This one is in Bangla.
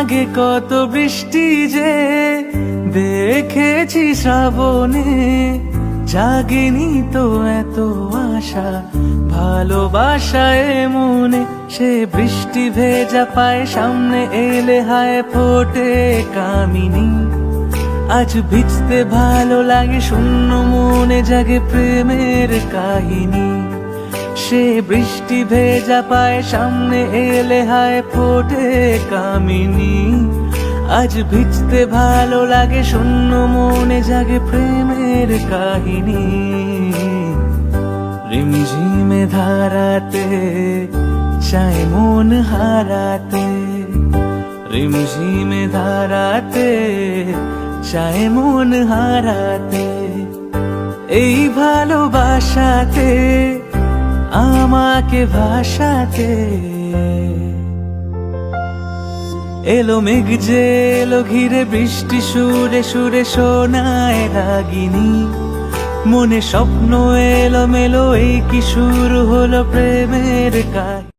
আগে কত বৃষ্টি যে দেখেছি শ্রাবণে, জাগেনি তো এত আশা ভালোবাসায় মনে। সে বৃষ্টি ভেজা পায় সামনে এলে হায় ফোটে কামিনী। আজ ভিজতে ভালো লাগে শূন্য মনে জাগে প্রেমের কাহিনী। সে বৃষ্টি ভেজা পায় সামনে এলে হায় ফোটে কামিনী। আজ ভিজতে ভালো লাগে শূন্য মনে জাগে প্রেমের কাহিনী। রিমঝিমে ধারাতে চায় মন হারাতে, রিমঝিমে ধারাতে চায় মন হারাতে। এই ভালোবাসাতে আমাকে ভাসাতে। এলো মেঘ যে এলো ঘিরে বৃষ্টি সুরে সুরে শোনায় রাগিনী। মনে স্বপ্ন এলো মেলো এই কি শুরু হলো প্রেমের কাহিনী।